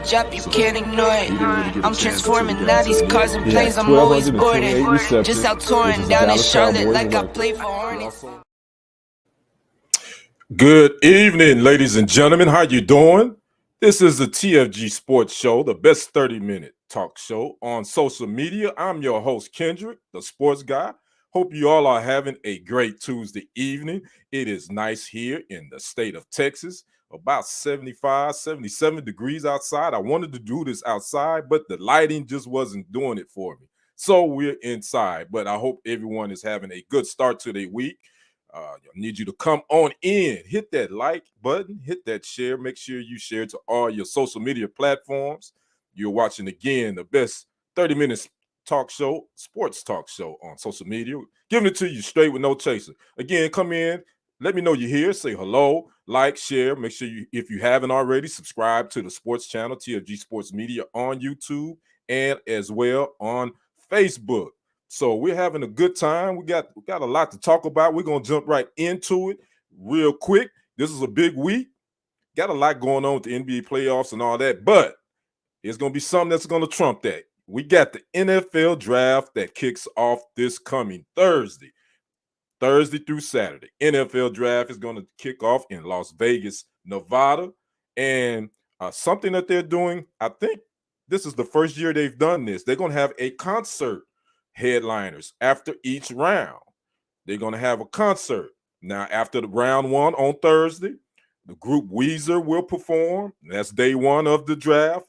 Drop, you can't ignore it. I'm transforming now these cars and planes. I'm always boarding. Just out touring down in Charlotte like I play for Hornets. Good evening, ladies and gentlemen. How you doing? This is the TFG Sports Show, the best 30-minute talk show on social media. I'm your host, Kendrick, the sports guy. Hope you all are having a great Tuesday evening. It is nice here in the state of Texas. About 75, 77 degrees outside. I wanted to do this outside, but the lighting just wasn't doing it for me. So we're inside, but I hope everyone is having a good start to their week. I need you to come on in, hit that like button, hit that share. Make sure you share to all your social media platforms. You're watching, again, the best 30 minutes talk show, sports talk show on social media. Giving it to you straight with no chaser. Again, come in. Let me know you're here. Say hello, like, share. Make sure you, if you haven't already, subscribe to the sports channel, TFG Sports Media, on YouTube and as well on Facebook. So we're having a good time. We got a lot to talk about. We're going to jump right into it real quick. This is a big week. Got a lot going on with the NBA playoffs and all that, but it's going to be something that's going to trump that. We got the NFL draft that kicks off this coming Thursday through Saturday. NFL draft is going to kick off in Las Vegas, Nevada. And something that they're doing, I think this is the first year they've done this. They're going to have a concert headliners after each round. They're going to have a concert. Now, after the round one on Thursday, the group Weezer will perform. That's day one of the draft.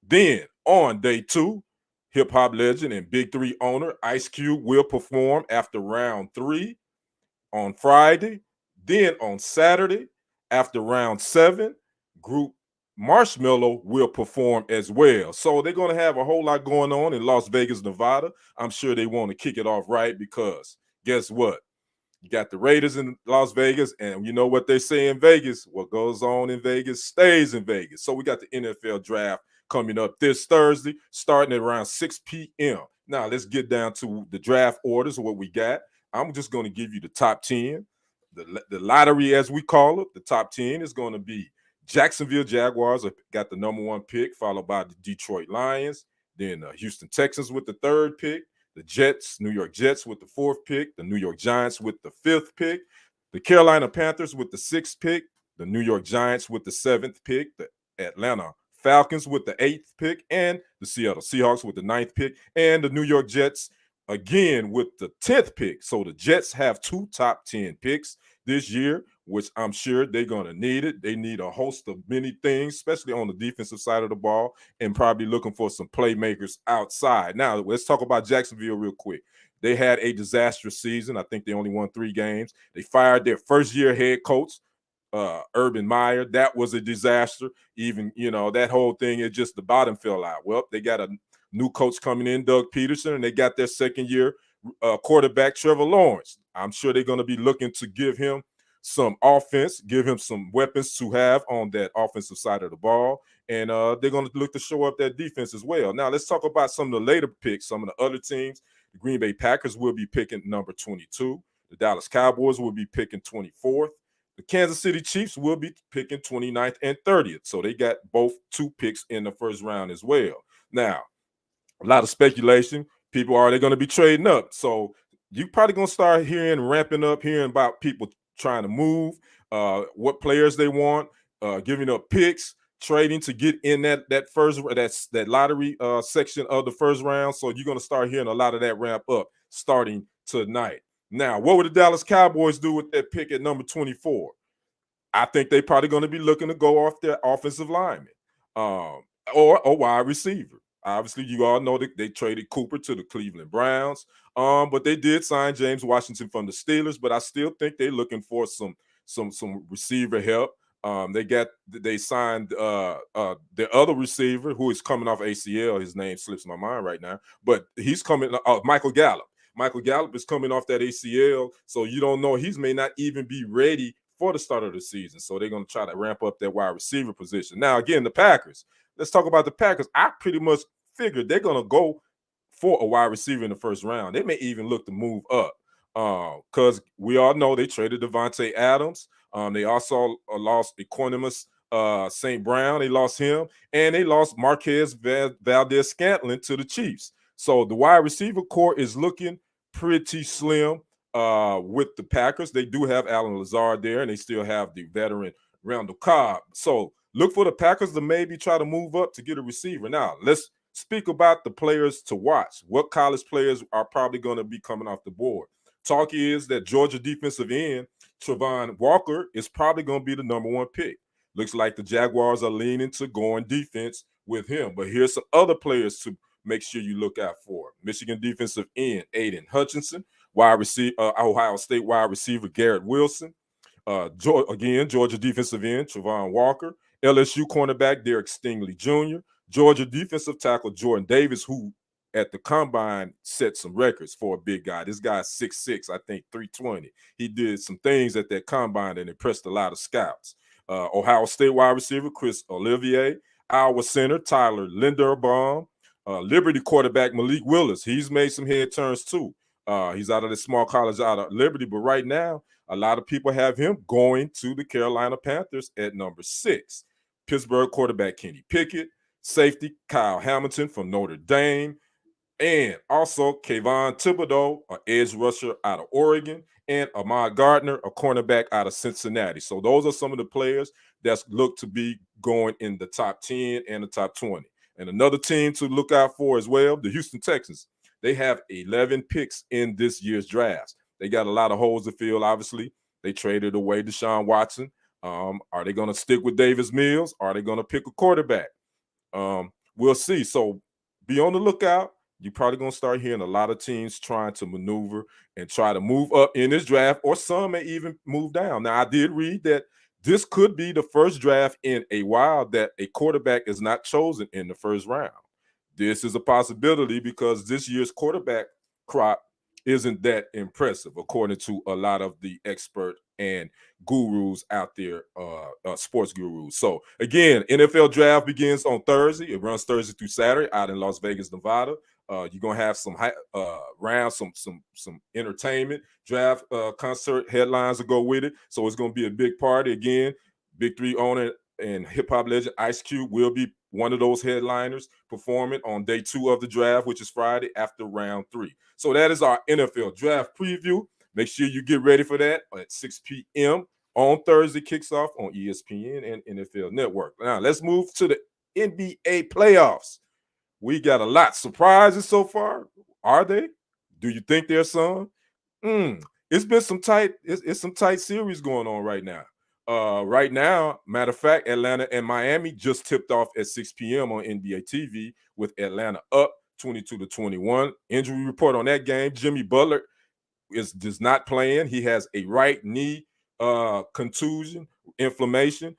Then on day two, hip-hop legend and Big 3 owner Ice Cube will perform after round 3 on Friday. Then on Saturday, after round 7, group Marshmello will perform as well. So they're going to have a whole lot going on in Las Vegas, Nevada. I'm sure they want to kick it off right because guess what? You got the Raiders in Las Vegas, and you know what they say in Vegas. What goes on in Vegas stays in Vegas. So we got the NFL draft coming up this Thursday, starting at around 6 p.m. Now, let's get down to the draft orders, what we got. I'm just going to give you the top 10. The lottery, as we call it, the top 10 is going to be Jacksonville Jaguars got the number 1 pick, followed by the Detroit Lions, then Houston Texans with the 3rd pick, the Jets, New York Jets with the 4th pick, the New York Giants with the 5th pick, the Carolina Panthers with the 6th pick, the New York Giants with the 7th pick, the Atlanta Falcons with the 8th pick, and the Seattle Seahawks with the 9th pick, and the New York Jets again with the 10th pick. So the Jets have 2 top 10 picks this year, which I'm sure they're going to need it. They need a host of many things, especially on the defensive side of the ball, and probably looking for some playmakers outside. Now, let's talk about Jacksonville real quick. They had a disastrous season. I think they only won 3 games. They fired their first-year head coach, Urban Meyer. That was a disaster. Even, that whole thing, the bottom fell out. Well, they got a new coach coming in, Doug Peterson, and they got their second-year quarterback, Trevor Lawrence. I'm sure they're going to be looking to give him some offense, give him some weapons to have on that offensive side of the ball, and they're going to look to show up that defense as well. Now, let's talk about some of the later picks, some of the other teams. The Green Bay Packers will be picking number 22. The Dallas Cowboys will be picking 24th. The Kansas City Chiefs will be picking 29th and 30th. So they got both 2 picks in the first round as well. Now, a lot of speculation. People, are they going to be trading up? So you're probably going to start ramping up, hearing about people trying to move, what players they want, giving up picks, trading to get in that lottery section of the first round. So you're going to start hearing a lot of that ramp up starting tonight. Now, what would the Dallas Cowboys do with that pick at number 24? I think they're probably going to be looking to go off their offensive lineman or a wide receiver. Obviously, you all know that they traded Cooper to the Cleveland Browns, but they did sign James Washington from the Steelers. But I still think they're looking for some receiver help. They signed the other receiver who is coming off ACL. His name slips my mind right now, but he's coming. Michael Gallup. Michael Gallup is coming off that ACL, so you don't know. He may not even be ready for the start of the season. So they're going to try to ramp up that wide receiver position. Now, again, the Packers. Let's talk about the Packers. I pretty much figured they're going to go for a wide receiver in the first round. They may even look to move up because we all know they traded Devontae Adams. They also lost Equanimus St. Brown. They lost him. And they lost Marquez Valdez-Scantling to the Chiefs. So the wide receiver core is looking pretty slim with the Packers. They do have Allen Lazard there, and they still have the veteran Randall Cobb. So look for the Packers to maybe try to move up to get a receiver. Now, let's speak about the players to watch. What college players are probably going to be coming off the board? Talk is that Georgia defensive end Travon Walker is probably going to be the #1 pick. Looks like the Jaguars are leaning to going defense with him. But here's some other players to make sure you look out for. Michigan defensive end Aiden Hutchinson, Ohio State wide receiver Garrett Wilson. Georgia defensive end Travon Walker. LSU cornerback Derek Stingley Jr. Georgia defensive tackle Jordan Davis, who at the combine set some records for a big guy. This guy's 6'6", I think 320. He did some things at that combine and impressed a lot of scouts. Ohio State wide receiver Chris Olivier. Iowa center Tyler Linderbaum. Liberty quarterback Malik Willis. He's made some head turns too. He's out of the small college out of Liberty, but right now, a lot of people have him going to the Carolina Panthers at #6. Pittsburgh quarterback Kenny Pickett. Safety Kyle Hamilton from Notre Dame. And also Kayvon Thibodeau, an edge rusher out of Oregon, and Ahmad Gardner, a cornerback out of Cincinnati. So those are some of the players that look to be going in the top 10 and the top 20. And another team to look out for as well, the Houston Texans. They have 11 picks in this year's draft. They got a lot of holes to fill, obviously. They traded away Deshaun Watson. Are they going to stick with Davis Mills? Are they going to pick a quarterback? We'll see. So be on the lookout. You're probably going to start hearing a lot of teams trying to maneuver and try to move up in this draft, or some may even move down. Now, I did read that this could be the first draft in a while that a quarterback is not chosen in the first round. This is a possibility because this year's quarterback crop isn't that impressive, according to a lot of the expert and gurus out there, sports gurus. So, again, NFL draft begins on Thursday. It runs Thursday through Saturday out in Las Vegas, Nevada. You're going to have some rounds, some entertainment, draft concert headlines to go with it. So it's going to be a big party. Again, Big 3 owner and hip-hop legend Ice Cube will be one of those headliners performing on day 2 of the draft, which is Friday after round 3. So that is our NFL draft preview. Make sure you get ready for that at 6 p.m. on Thursday. Kicks off on ESPN and NFL Network. Now, let's move to the NBA playoffs. We got a lot. Surprises so far. Are they? Do you think there's some? It's been some tight. It's some tight series going on right now. Right now, matter of fact, Atlanta and Miami just tipped off at 6 p.m. on NBA TV with Atlanta up 22-21. Injury report on that game: Jimmy Butler is not playing. He has a right knee contusion, inflammation.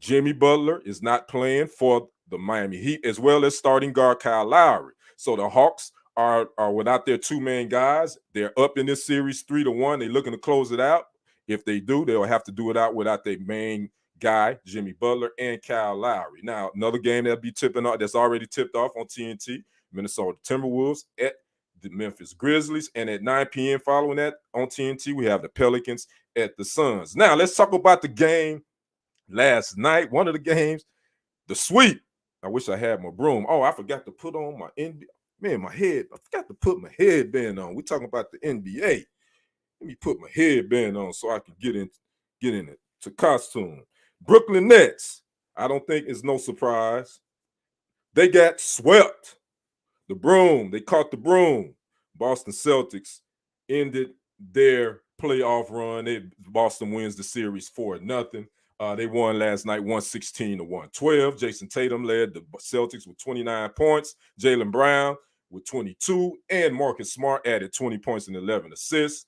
Jimmy Butler is not playing for the Miami Heat, as well as starting guard Kyle Lowry. So the Hawks are without their 2 main guys. They're up in this series 3-1. They're looking to close it out. If they do, they'll have to do it out without their main guy, Jimmy Butler, and Kyle Lowry. Now, another game that'll be tipping off, that's already tipped off on TNT, Minnesota Timberwolves at the Memphis Grizzlies. And at 9 p.m. following that on TNT, we have the Pelicans at the Suns. Now, let's talk about the game last night. One of the games, the sweep. I wish I had my broom. Oh, I forgot to put on my NBA. Man, my head. I forgot to put my headband on. We're talking about the NBA. Let me put my headband on so I can get in it to costume. Brooklyn Nets. I don't think it's no surprise. They got swept. The broom. They caught the broom. Boston Celtics ended their playoff run. Boston wins the series 4-0. They won last night 116-112. Jason Tatum led the Celtics with 29 points. Jaylen Brown with 22. And Marcus Smart added 20 points and 11 assists.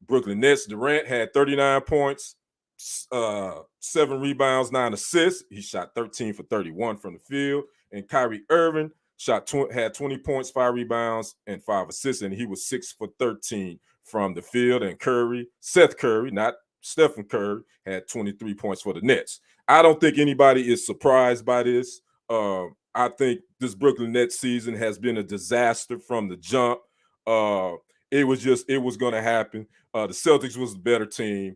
Brooklyn Nets, Durant had 39 points, 7 rebounds, 9 assists. He shot 13 for 31 from the field. And Kyrie Irving had 20 points, 5 rebounds, and 5 assists, and he was 6 for 13 from the field. And Seth Curry, not Stephen Curry, had 23 points for the Nets. I don't think anybody is surprised by this. I think this Brooklyn Nets season has been a disaster from the jump. It was going to happen. The Celtics was the better team.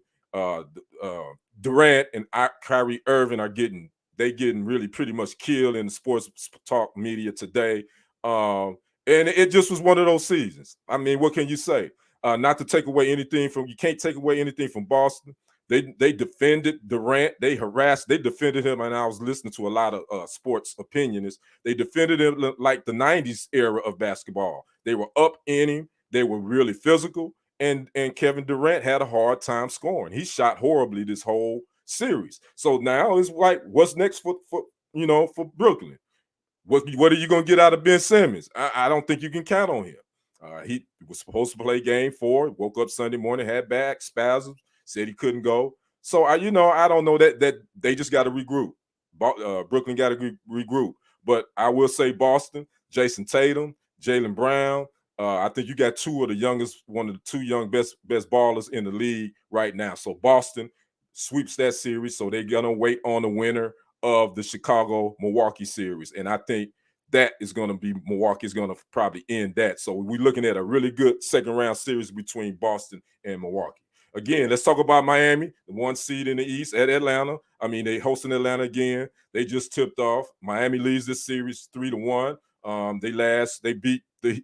Durant and Kyrie Irving are getting really pretty much killed in the sports talk media today. And it just was one of those seasons. I mean, what can you say? Not to take away anything you can't take away anything from Boston. They defended Durant. They defended him. And I was listening to a lot of sports opinionists. They defended him like the 90s era of basketball. They were up in him. They were really physical. And Kevin Durant had a hard time scoring. He shot horribly this whole series. So now it's like, what's next for Brooklyn? What are you going to get out of Ben Simmons? I don't think you can count on him. He was supposed to play game 4, woke up Sunday morning, had back spasms, said he couldn't go. So I don't know that they just got to regroup. Brooklyn got to regroup. But I will say Boston, Jason Tatum, Jaylen Brown. I think you got one of the 2 young best ballers in the league right now. So Boston sweeps that series. So they're gonna wait on the winner of the Chicago-Milwaukee series, and I think that is going to be Milwaukee's going to probably end that. So we're looking at a really good second-round series between Boston and Milwaukee. Again, let's talk about Miami, the 1 seed in the East at Atlanta. I mean, they hosting Atlanta again. They just tipped off. Miami leads this series 3-1. They beat the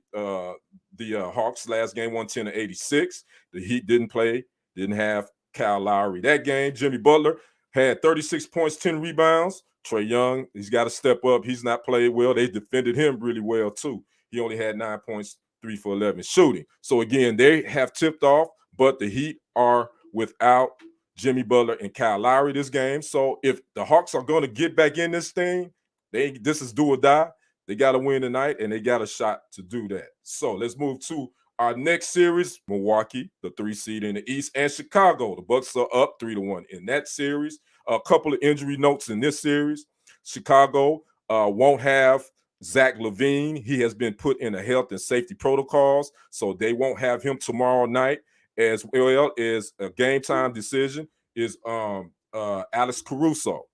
Hawks last game 110-86. The Heat didn't have Kyle Lowry that game. Jimmy Butler had 36 points, 10 rebounds. Trae Young, he's got to step up. He's not played well. They defended him really well, too. He only had 9 points, 3 for 11 shooting. So, again, they have tipped off, but the Heat are without Jimmy Butler and Kyle Lowry this game. So, if the Hawks are going to get back in this thing, this is do or die. They got to win tonight, and they got a shot to do that. So, let's move to our next series, Milwaukee, the 3 seed in the East, and Chicago. The Bucks are up 3-1 in that series. A couple of injury notes in this series. Chicago won't have Zach LaVine. He has been put in a health and safety protocols, so they won't have him tomorrow night. As well as a game time decision is Alex Caruso.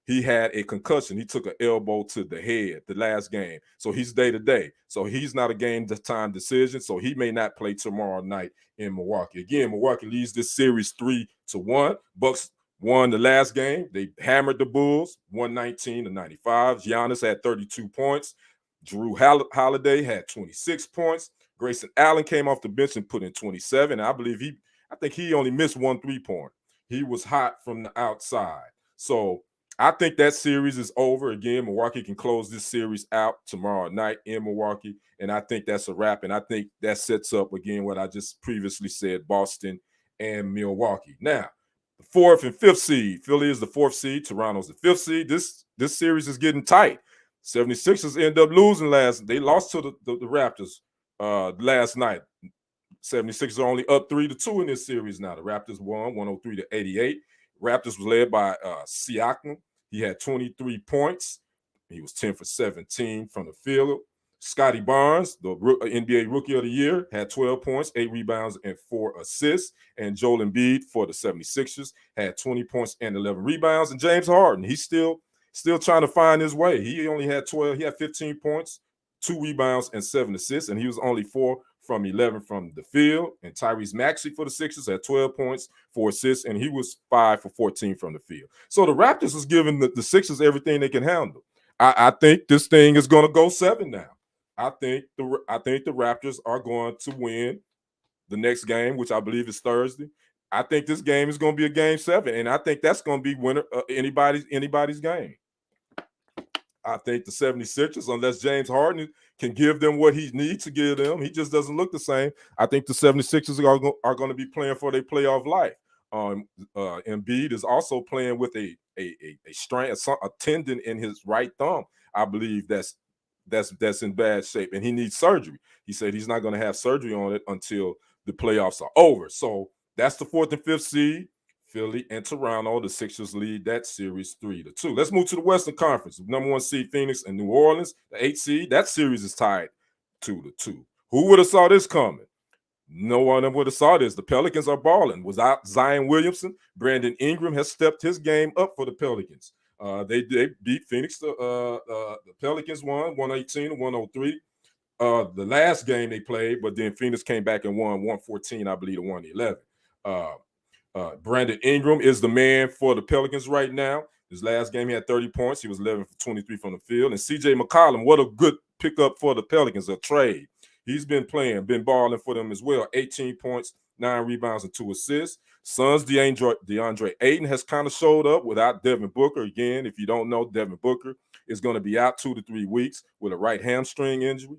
He had a concussion. He took an elbow to the head the last game. So he's day-to-day. So he's not a game-time decision. So he may not play tomorrow night in Milwaukee. Again, Milwaukee leads this series 3-1. Bucks won the last game. They hammered the Bulls, 119-95. Giannis had 32 points. Jrue Holiday had 26 points. Grayson Allen came off the bench and put in 27. I think he only missed 1 3-pointer. He was hot from the outside. So I think that series is over. Again, Milwaukee can close this series out tomorrow night in Milwaukee, and I think that's a wrap. And I think that sets up, again, what I just previously said, Boston and Milwaukee. Now, the 4th and 5th seed. Philly is the 4th seed. Toronto's the 5th seed. This series is getting tight. 76ers end up losing They lost to the Raptors last night. 76ers are only up 3-2 in this series now. The Raptors won 103-88. Raptors was led by Siakam. He had 23 points. He was 10 for 17 from the field. Scotty Barnes, the NBA Rookie of the Year, had 12 points, 8 rebounds, and 4 assists. And Joel Embiid for the 76ers had 20 points and 11 rebounds. And James Harden, he's still trying to find his way. He only had 12. He had 15 points, 2 rebounds, and 7 assists. And he was only 4 from 11 from the field. And Tyrese Maxey for the Sixers had 12 points, 4 assists, and he was 5 for 14 from the field. So the Raptors is giving the Sixers everything they can handle. I think this thing is going to go 7 now. I think the Raptors are going to win the next game, which I believe is Thursday. I think this game is going to be a game 7, and I think that's going to be winner anybody's game. I think the 76ers, unless James Harden can give them what he needs to give them, he just doesn't look the same. I think the 76ers are going to be playing for their playoff life. Embiid is also playing with a strain, a tendon in his right thumb. I believe that's in bad shape, and he needs surgery. He said he's not going to have surgery on it until the playoffs are over. So that's the 4th and 5th seed. Philly, and Toronto. The Sixers lead that series 3-2. Let's move to the Western Conference. Number 1 seed Phoenix and New Orleans, the 8 seed. That series is tied 2-2. Who would have saw this coming? No one would have saw this. The Pelicans are balling. Without Zion Williamson, Brandon Ingram has stepped his game up for the Pelicans. They beat Phoenix. The Pelicans won 118-103. The last game they played, but then Phoenix came back and won 114, I believe, to 111. Brandon Ingram is the man for the Pelicans right now. His last game, he had 30 points. He was 11 for 23 from the field. And CJ McCollum, what a good pickup for the Pelicans, a trade. He's been balling for them as well. 18 points, 9 rebounds, and 2 assists. Suns' DeAndre Ayton has kind of showed up without Devin Booker. Again, if you don't know, Devin Booker is going to be out 2 to 3 weeks with a right hamstring injury.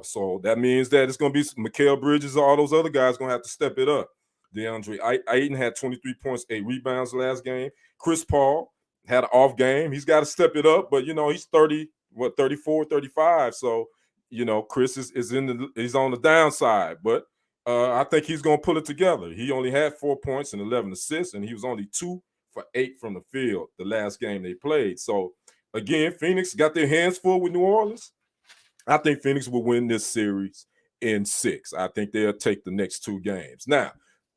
So that means that it's going to be Mikal Bridges, all those other guys going to have to step it up. DeAndre Ayton had 23 points, 8 rebounds last game. Chris Paul had an off game. He's got to step it up, but, he's 34, 35. So, Chris he's on the downside, but I think he's going to pull it together. He only had 4 points and 11 assists, and he was only 2 for 8 from the field the last game they played. So, again, Phoenix got their hands full with New Orleans. I think Phoenix will win this series in 6. I think they'll take the next 2 games. Now,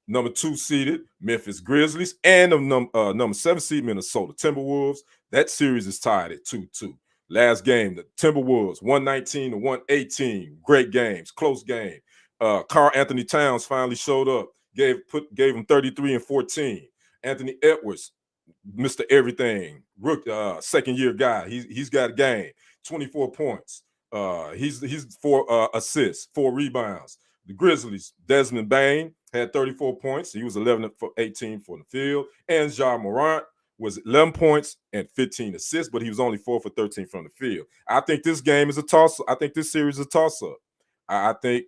number 2 seeded Memphis Grizzlies and number 7 seed Minnesota Timberwolves. That series is tied at 2-2. Last game, the Timberwolves 119-118. Great games, close game. Karl Anthony Towns finally showed up, gave him 33 and 14. Anthony Edwards, Mr. Everything, second-year guy. He's got a game, 24 points. He's 4 assists, 4 rebounds. The Grizzlies, Desmond Bane had 34 points. He was 11 for 18 for the field. And Ja Morant was 11 points and 15 assists, but he was only 4 for 13 from the field. I think this game is a toss-up. I think this series is a toss-up. I think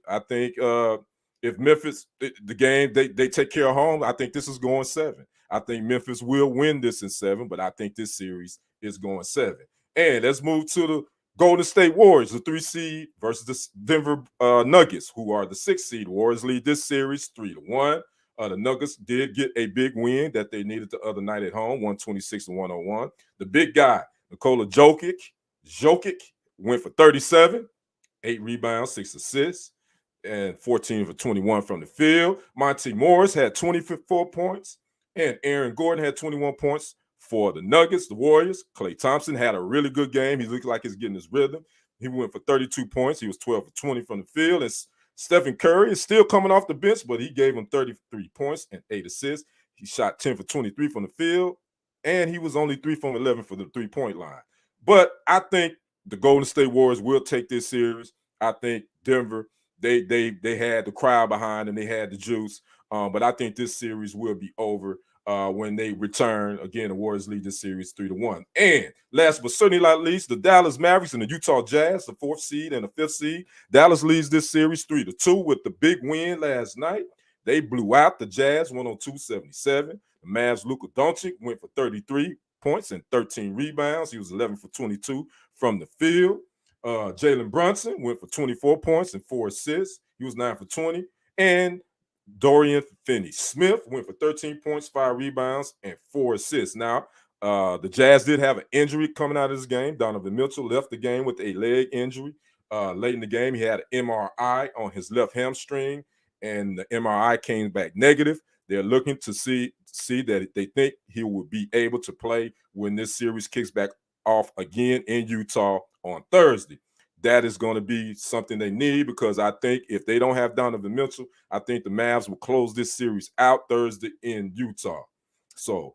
if Memphis, the game, they take care of home, I think this is going 7. I think Memphis will win this in 7, but I think this series is going 7. And let's move to the Golden State Warriors, the 3 seed versus the Denver Nuggets, who are the 6 seed. Warriors lead this series 3-1. The Nuggets did get a big win that they needed the other night at home, 126-101. The big guy, Nikola Jokic, went for 37, 8 rebounds, 6 assists, and 14 for 21 from the field. Monte Morris had 24 points, and Aaron Gordon had 21 points. For the Nuggets, the Warriors, Klay Thompson had a really good game. He looked like he's getting his rhythm. He went for 32 points. He was 12 for 20 from the field. And Stephen Curry is still coming off the bench, but he gave him 33 points and 8 assists. He shot 10 for 23 from the field, and he was only 3 from 11 for the three-point line. But I think the Golden State Warriors will take this series. I think Denver, they had the crowd behind and they had the juice. But I think this series will be over when they return. Again, the Warriors lead this series 3-1. And last but certainly not least, the Dallas Mavericks and the Utah Jazz, the 4th seed and the 5th seed. Dallas leads this series 3-2 with the big win last night. They blew out the Jazz 102-77. The Mavs' Luka Doncic went for 33 points and 13 rebounds. He was 11 for 22 from the field. Jalen Brunson went for 24 points and 4 assists. He was 9 for 20. And Dorian Finney-Smith went for 13 points, 5 rebounds, and 4 assists. Now, the Jazz did have an injury coming out of this game. Donovan Mitchell left the game with a leg injury. Late in the game, he had an MRI on his left hamstring, and the MRI came back negative. They're looking to see that they think he will be able to play when this series kicks back off again in Utah on Thursday. That is going to be something they need, because I think if they don't have Donovan Mitchell, I think the Mavs will close this series out Thursday in Utah. So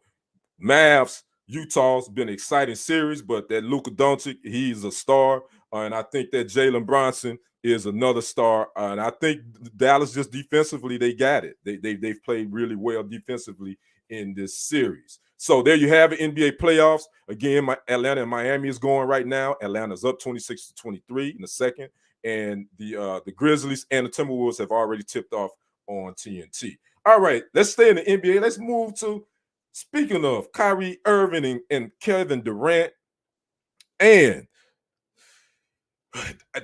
Mavs, Utah's been an exciting series, but that Luka Doncic, he's a star. And I think that Jalen Brunson is another star. And I think Dallas just defensively, they got it. They've played really well defensively in this series. So there you have it, NBA playoffs. Again, Atlanta and Miami is going right now. Atlanta's up 26-23 in the second. And the Grizzlies and the Timberwolves have already tipped off on TNT. All right, let's stay in the NBA. Let's move to, speaking of Kyrie Irving and Kevin Durant. And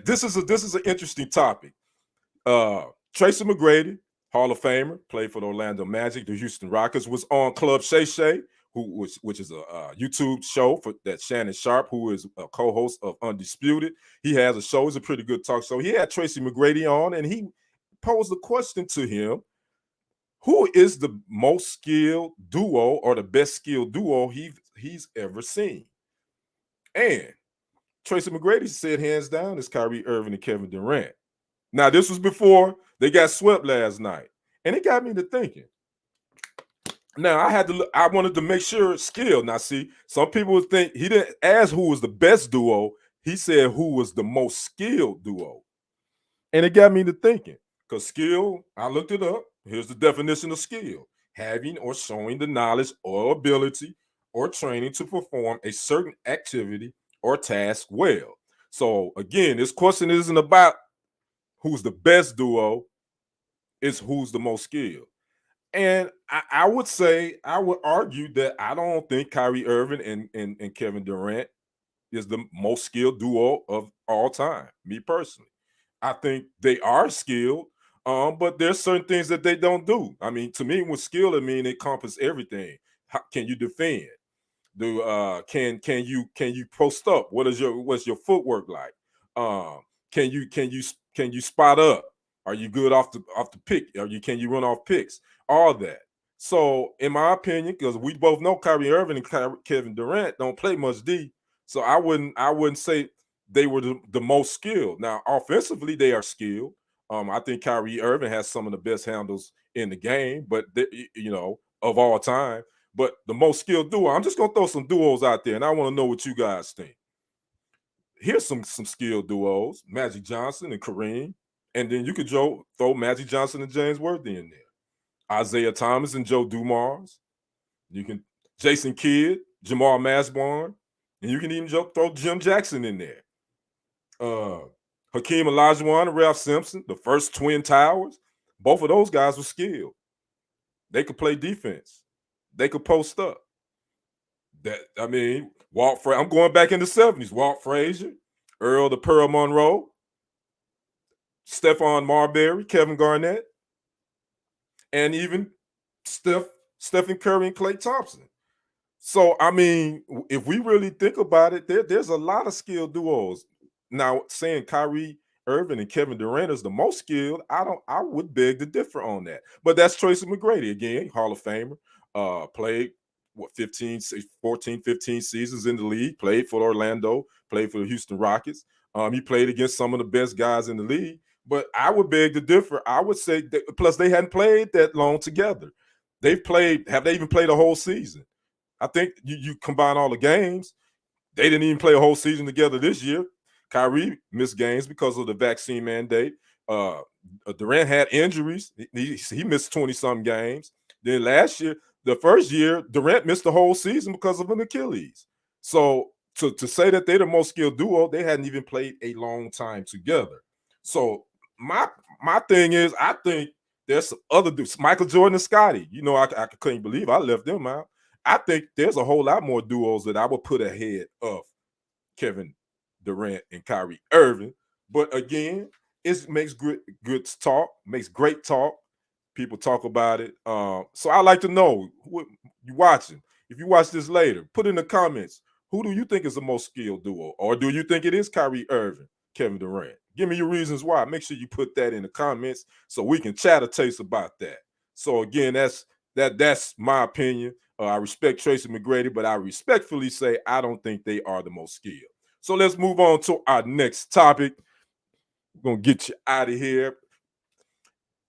this is an interesting topic. Tracy McGrady Hall of Famer, played for the Orlando Magic, the Houston Rockets, was on Club Shay Shay, which is a YouTube show that Shannon Sharp, who is a co-host of Undisputed. He has a show. It's a pretty good talk show. He had Tracy McGrady on, and he posed a question to him: who is the most skilled duo or the best skilled duo he's ever seen? And Tracy McGrady said hands down it's Kyrie Irving and Kevin Durant. Now, this was before they got swept last night, and it got me to thinking. Now, I wanted to make sure skill. Now, see, some people would think he didn't ask who was the best duo. He said who was the most skilled duo. And it got me to thinking, because skill, I looked it up. Here's the definition of skill: having or showing the knowledge or ability or training to perform a certain activity or task well. So, again, this question isn't about who's the best duo, it's who's the most skilled. And I would argue that I don't think Kyrie Irving and Kevin Durant is the most skilled duo of all time, me personally. I think they are skilled, but there's certain things that they don't do. I mean, to me, with skill, it means it encompasses everything. Can you defend? Can you post up? What's your footwork like? Can you spot up? Are you good off the pick? Can you run off picks? All that. So, in my opinion, because we both know Kyrie Irving and Kevin Durant don't play much D, so I wouldn't say they were the most skilled. Now, offensively, they are skilled. I think Kyrie Irving has some of the best handles in the game, but of all time. But the most skilled duo, I'm just gonna throw some duos out there, and I want to know what you guys think. Here's some skilled duos: Magic Johnson and Kareem, and then you could throw Magic Johnson and James Worthy in there. Isaiah Thomas and Joe Dumars. You can Jason Kidd, Jamal Mashburn, and you can even throw Jim Jackson in there. Hakeem Olajuwon and Ralph Simpson, the first Twin Towers. Both of those guys were skilled. They could play defense. They could post up. I'm going back in the 70s. Walt Frazier, Earl the Pearl Monroe, Stephon Marbury, Kevin Garnett, and even Stephen Curry and Klay Thompson. So, I mean, if we really think about it, there's a lot of skilled duos. Now, saying Kyrie Irving and Kevin Durant is the most skilled, I would beg to differ on that. But that's Tracy McGrady, again, Hall of Famer. Played 15 seasons in the league, played for Orlando, played for the Houston Rockets. He played against some of the best guys in the league, but I would beg to differ. I would say that, plus they hadn't played that long together. Have they even played a whole season? I think you combine all the games, they didn't even play a whole season together this year. Kyrie missed games because of the vaccine mandate. Durant had injuries. He missed 20-some games. Then last year, the first year, Durant missed the whole season because of an Achilles. So to say that they're the most skilled duo, they hadn't even played a long time together. So my thing is, I think there's some other dudes, Michael Jordan and Scottie. I couldn't believe I left them out. I think there's a whole lot more duos that I would put ahead of Kevin Durant and Kyrie Irving. But again, it makes good talk, makes great talk. People talk about it. So I like to know what you watching. If you watch this later, put in the comments, who do you think is the most skilled duo? Or do you think it is Kyrie Irving, Kevin Durant? Give me your reasons why. Make sure you put that in the comments so we can chat a taste about that. So again, that's my opinion. I respect Tracy McGrady, but I respectfully say I don't think they are the most skilled. So let's move on to our next topic. We're going to get you out of here.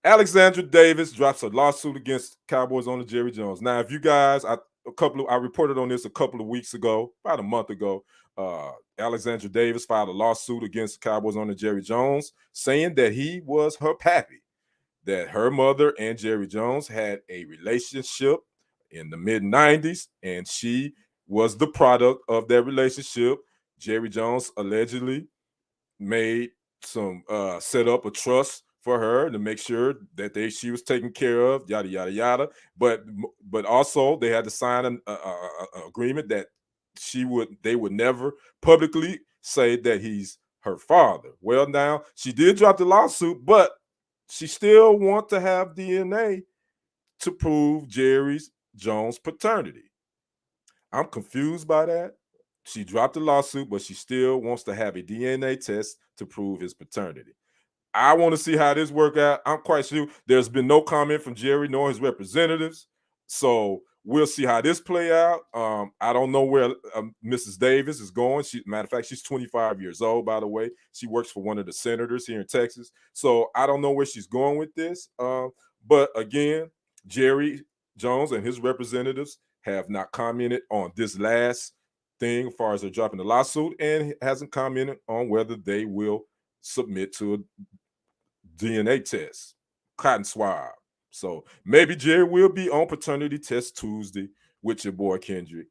Alexandra Davis drops a lawsuit against Cowboys owner Jerry Jones. Now, if you guys, I reported on this a couple of weeks ago, about a month ago. Alexandra Davis filed a lawsuit against Cowboys owner Jerry Jones, saying that he was her pappy, that her mother and Jerry Jones had a relationship in the mid-90s, and she was the product of that relationship. Jerry Jones allegedly set up a trust for her to make sure that she was taken care of, yada yada yada. But also they had to sign an agreement that they would never publicly say that he's her father. Well, now she did drop the lawsuit, but She still want to have DNA to prove Jerry Jones' paternity. I'm confused by that. She dropped the lawsuit, but she still wants to have a DNA test to prove his paternity. I want to see how this work out. I'm quite sure there's been no comment from Jerry nor his representatives. So we'll see how this play out. I don't know where Mrs. Davis is going. Matter of fact, she's 25 years old, by the way. She works for one of the senators here in Texas. So I don't know where she's going with this. But again, Jerry Jones and his representatives have not commented on this last thing as far as they're dropping the lawsuit, and hasn't commented on whether they will submit to a DNA test, cotton swab. So maybe Jerry will be on paternity test Tuesday with your boy Kendrick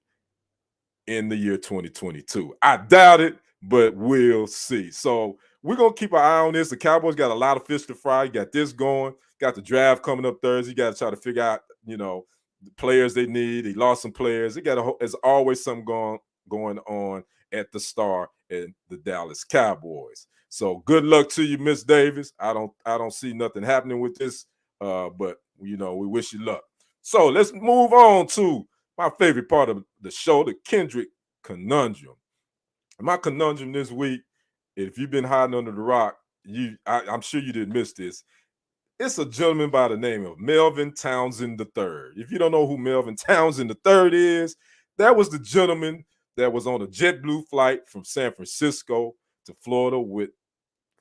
in the year 2022. I doubt it, but we'll see. So we're going to keep an eye on this. The Cowboys got a lot of fish to fry. You got this going. Got the draft coming up Thursday. You got to try to figure out, the players they need. They lost some players. There's always something going on at the Star and the Dallas Cowboys. So good luck to you, Miss Davis. I don't see nothing happening with this, but we wish you luck. So let's move on to my favorite part of the show, the Kendrick Conundrum. My conundrum this week, if you've been hiding under the rock, I'm sure you didn't miss this. It's a gentleman by the name of Melvin Townsend III. If you don't know who Melvin Townsend III is, that was the gentleman that was on a JetBlue flight from San Francisco to Florida with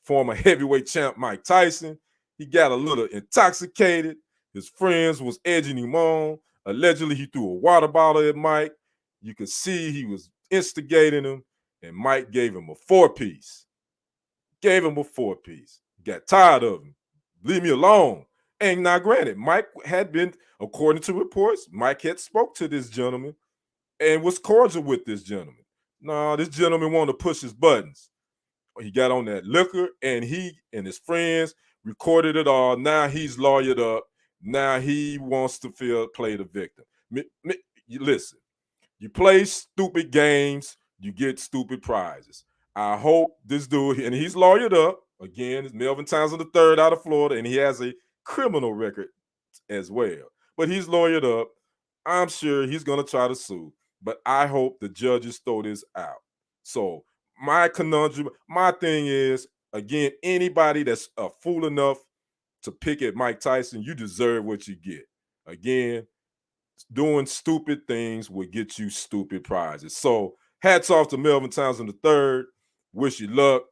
former heavyweight champ Mike Tyson. He got a little intoxicated. His friends was edging him on. Allegedly, he threw a water bottle at Mike. You could see he was instigating him, and Mike gave him a four-piece. Got tired of him. Leave me alone. And now, granted, Mike had been, according to reports, Mike had spoke to this gentleman and was cordial with this gentleman. No, this gentleman wanted to push his buttons. He got on that liquor, and he and his friends recorded it all. Now he's lawyered up. Now he wants to play the victim. Listen, you play stupid games, you get stupid prizes. I hope this dude, and he's lawyered up. Again, it's Melvin Townsend III out of Florida, and he has a criminal record as well. But he's lawyered up. I'm sure he's going to try to sue. But I hope the judges throw this out. So my conundrum, my thing is, again, anybody that's a fool enough to pick at Mike Tyson, you deserve what you get. Again, doing stupid things will get you stupid prizes. So hats off to Melvin Townsend III. Wish you luck.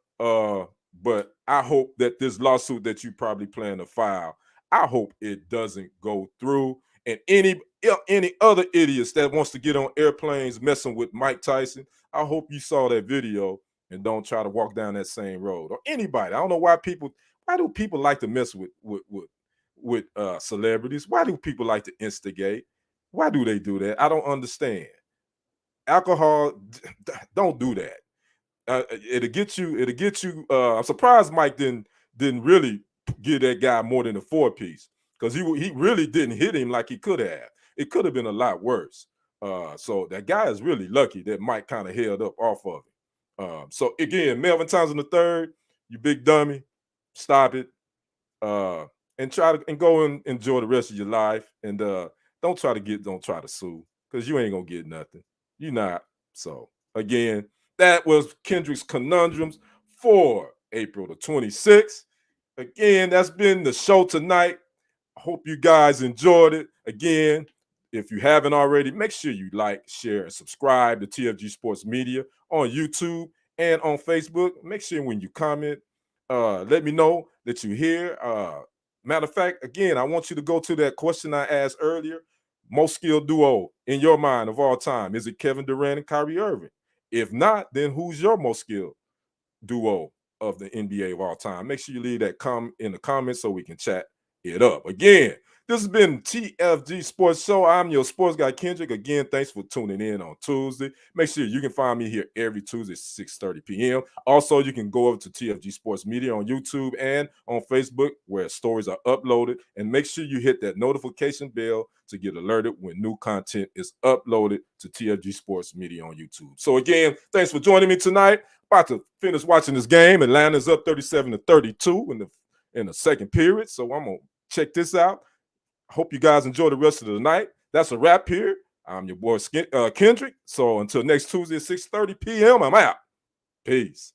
But I hope that this lawsuit that you probably plan to file, I hope it doesn't go through. And any other idiots that wants to get on airplanes messing with Mike Tyson, I hope you saw that video and don't try to walk down that same road. Or anybody. I don't know why do people like to mess with celebrities? Why do people like to instigate? Why do they do that? I don't understand. Alcohol, don't do that. It'll get you. I'm surprised Mike didn't really give that guy more than a four-piece, because he really didn't hit him like he could have. It could have been a lot worse. So that guy is really lucky that Mike kind of held up off of him. So again, Melvin Townsend III, you big dummy, stop it, and go and enjoy the rest of your life. And don't try to sue, because you ain't gonna get nothing. You're not. So again, that was Kendrick's Conundrums for April the 26th. Again, that's been the show tonight. I hope you guys enjoyed it. Again, if you haven't already, make sure you like, share, and subscribe to TFG Sports Media on YouTube and on Facebook. Make sure when you comment, let me know that you're here. Matter of fact, again, I want you to go to that question I asked earlier. Most skilled duo in your mind of all time. Is it Kevin Durant and Kyrie Irving? If not, then who's your most skilled duo of the NBA of all time? Make sure you leave that in the comments so we can chat it up. Again, this has been TFG Sports Show. I'm your sports guy, Kendrick. Again, thanks for tuning in on Tuesday. Make sure you can find me here every Tuesday at 6:30 p.m. Also, you can go over to TFG Sports Media on YouTube and on Facebook, where stories are uploaded. And make sure you hit that notification bell to get alerted when new content is uploaded to TFG Sports Media on YouTube. So again, thanks for joining me tonight. About to finish watching this game. Atlanta's up 37-32 in the in the second period. So I'm going to check this out. Hope you guys enjoy the rest of the night. That's a wrap here. I'm your boy Kendrick. So until next Tuesday at 6:30 p.m., I'm out. Peace.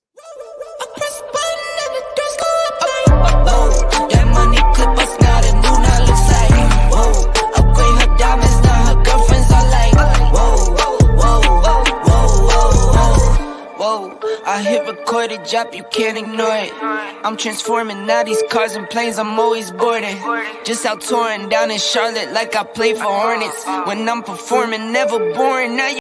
That money clip us now, the new now looks like. Whoa, upgrade her diamonds, now her girlfriends are like. Whoa, I hit recorded, drop, you can't ignore it. I'm transforming now these cars and planes, I'm always boarding. Just out touring down in Charlotte like I play for Hornets. When I'm performing, never boring, now you